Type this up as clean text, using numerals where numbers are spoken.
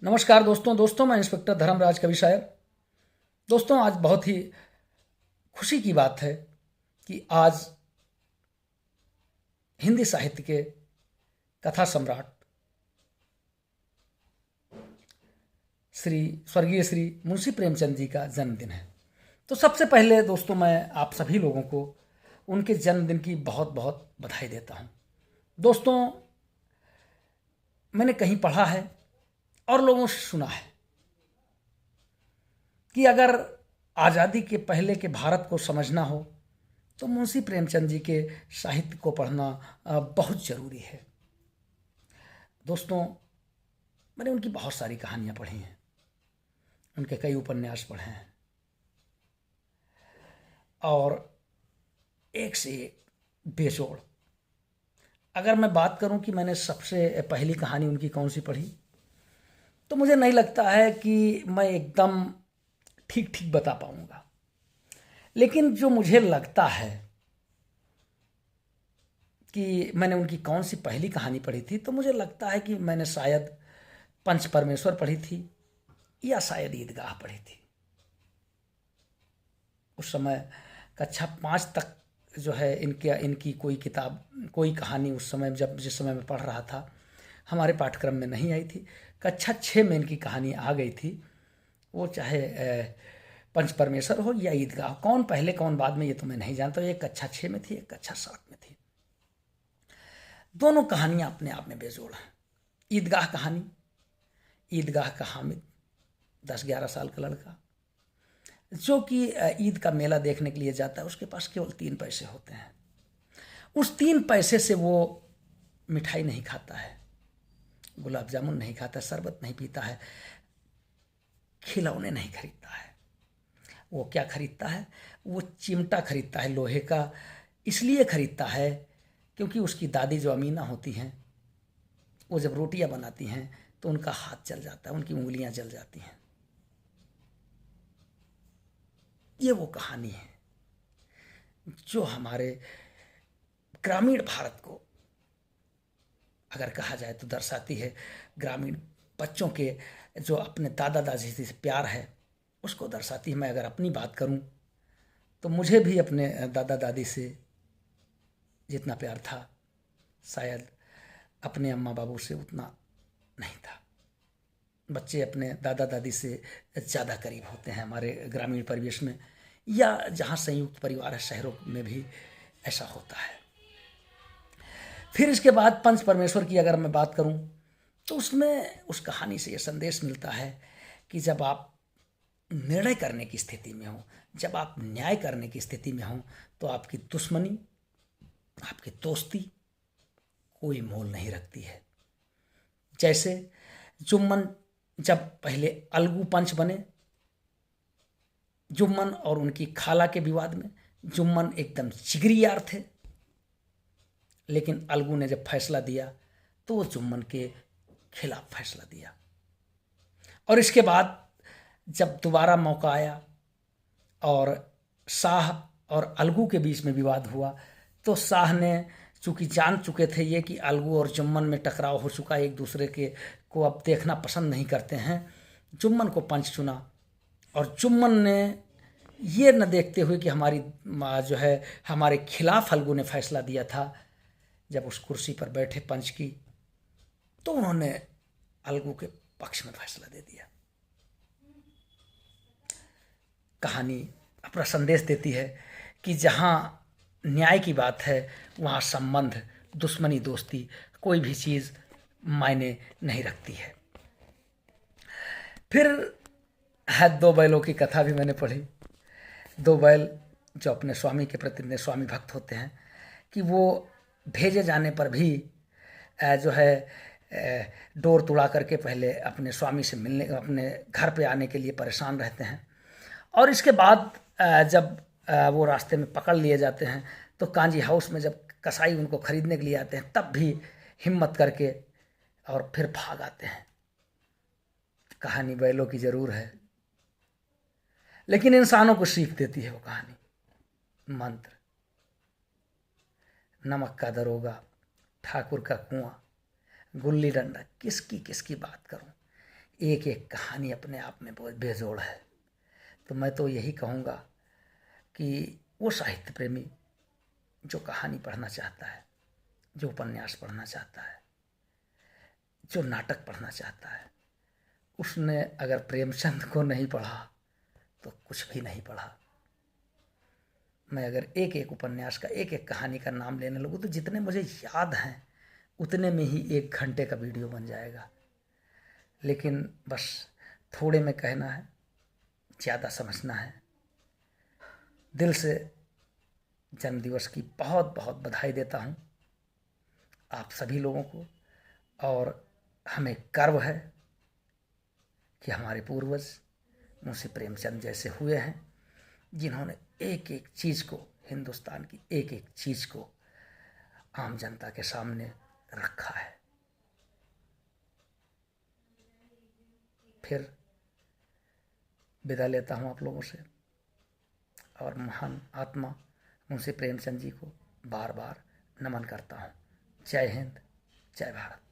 नमस्कार दोस्तों मैं इंस्पेक्टर धर्मराज कवि साहब। दोस्तों आज बहुत ही खुशी की बात है कि आज हिंदी साहित्य के कथा सम्राट स्वर्गीय श्री मुंशी प्रेमचंद जी का जन्मदिन है। तो सबसे पहले दोस्तों मैं आप सभी लोगों को उनके जन्मदिन की बहुत बहुत बधाई देता हूँ। दोस्तों मैंने कहीं पढ़ा है और लोगों से सुना है कि अगर आज़ादी के पहले के भारत को समझना हो तो मुंशी प्रेमचंद जी के साहित्य को पढ़ना बहुत ज़रूरी है। दोस्तों मैंने उनकी बहुत सारी कहानियाँ पढ़ी हैं, उनके कई उपन्यास पढ़े हैं और एक से एक बेजोड़। अगर मैं बात करूं कि मैंने सबसे पहली कहानी उनकी कौन सी पढ़ी तो मुझे नहीं लगता है कि मैं एकदम ठीक ठीक बता पाऊंगा, लेकिन जो मुझे लगता है कि मैंने उनकी कौन सी पहली कहानी पढ़ी थी तो मुझे लगता है कि मैंने शायद पंच परमेश्वर पढ़ी थी या शायद ईदगाह पढ़ी थी। उस समय कक्षा 5 तक जो है इनकी कोई किताब कोई कहानी उस समय जिस समय मैं पढ़ रहा था हमारे पाठ्यक्रम में नहीं आई थी। कक्षा 6 में इनकी कहानी आ गई थी। वो चाहे पंच परमेश्वर हो या ईदगाह, कौन पहले कौन बाद में ये तो मैं नहीं जानता। एक कक्षा 6 में थी, एक कक्षा 7 में थी। दोनों कहानियां अपने आप में बेजोड़ हैं। ईदगाह कहानी, ईदगाह का हामिद 10-11 साल का लड़का जो कि ईद का मेला देखने के लिए जाता है, उसके पास केवल 3 पैसे होते हैं। उस 3 पैसे से वो मिठाई नहीं खाता है, गुलाब जामुन नहीं खाता, शरबत नहीं पीता है, खिलौने नहीं खरीदता है। वो क्या खरीदता है? वो चिमटा खरीदता है लोहे का। इसलिए खरीदता है क्योंकि उसकी दादी जो अमीना होती हैं वो जब रोटियां बनाती हैं तो उनका हाथ जल जाता है, उनकी उंगलियां जल जाती हैं। ये वो कहानी है जो हमारे ग्रामीण भारत को अगर कहा जाए तो दर्शाती है। ग्रामीण बच्चों के जो अपने दादा दादी से प्यार है उसको दर्शाती है। मैं अगर अपनी बात करूं तो मुझे भी अपने दादा दादी से जितना प्यार था शायद अपने अम्मा बाबू से उतना नहीं था। बच्चे अपने दादा दादी से ज़्यादा करीब होते हैं हमारे ग्रामीण परिवेश में, या जहाँ संयुक्त परिवार है शहरों में भी ऐसा होता है। फिर इसके बाद पंच परमेश्वर की अगर मैं बात करूं तो उसमें उस कहानी से ये संदेश मिलता है कि जब आप निर्णय करने की स्थिति में हो, जब आप न्याय करने की स्थिति में हो तो आपकी दुश्मनी, आपकी दोस्ती कोई मोल नहीं रखती है। जैसे जुम्मन जब पहले अलगू पंच बने, जुम्मन और उनकी खाला के विवाद में जुम्मन एकदम जिगरी यार थे, लेकिन अलगू ने जब फैसला दिया तो वो जुम्मन के खिलाफ फैसला दिया। और इसके बाद जब दोबारा मौका आया और शाह और अलगू के बीच में विवाद हुआ तो शाह ने चूंकि जान चुके थे ये कि अलगू और जुम्मन में टकराव हो चुका है, एक दूसरे के को अब देखना पसंद नहीं करते हैं, जुम्मन को पंच चुना। और जुम्मन ने ये न देखते हुए कि हमारी जो है हमारे खिलाफ अलगू ने फैसला दिया था, जब उस कुर्सी पर बैठे पंच की तो उन्होंने अलगू के पक्ष में फैसला दे दिया। कहानी अपना संदेश देती है कि जहाँ न्याय की बात है वहाँ संबंध, दुश्मनी, दोस्ती कोई भी चीज़ मायने नहीं रखती है। फिर है 2 बैलों की कथा भी मैंने पढ़ी। 2 बैल जो अपने स्वामी के प्रति स्वामी भक्त होते हैं कि वो भेजे जाने पर भी जो है डोर तुड़ा करके पहले अपने स्वामी से मिलने, अपने घर पे आने के लिए परेशान रहते हैं। और इसके बाद जब वो रास्ते में पकड़ लिए जाते हैं तो कांजी हाउस में जब कसाई उनको खरीदने के लिए आते हैं तब भी हिम्मत करके और फिर भाग आते हैं। कहानी बैलों की जरूर है लेकिन इंसानों को सीख देती है वो कहानी। मंत्र, नमक का दरोगा, ठाकुर का कुआं, गुल्ली डंडा, किसकी किसकी बात करूं। एक एक कहानी अपने आप में बहुत बेजोड़ है। तो मैं तो यही कहूँगा कि वो साहित्य प्रेमी जो कहानी पढ़ना चाहता है, जो उपन्यास पढ़ना चाहता है, जो नाटक पढ़ना चाहता है, उसने अगर प्रेमचंद को नहीं पढ़ा तो कुछ भी नहीं पढ़ा। मैं अगर एक एक उपन्यास का, एक एक कहानी का नाम लेने लगूँ तो जितने मुझे याद हैं उतने में ही 1 घंटे का वीडियो बन जाएगा। लेकिन बस थोड़े में कहना है, ज़्यादा समझना है। दिल से जन्मदिवस की बहुत बहुत बधाई देता हूँ आप सभी लोगों को। और हमें गर्व है कि हमारे पूर्वज मुंशी प्रेमचंद जैसे हुए हैं, जिन्होंने एक एक चीज़ को, हिंदुस्तान की एक एक चीज़ को आम जनता के सामने रखा है। फिर विदा लेता हूँ आप लोगों से, और महान आत्मा मुंशी प्रेमचंद जी को बार बार नमन करता हूँ। जय हिंद, जय भारत।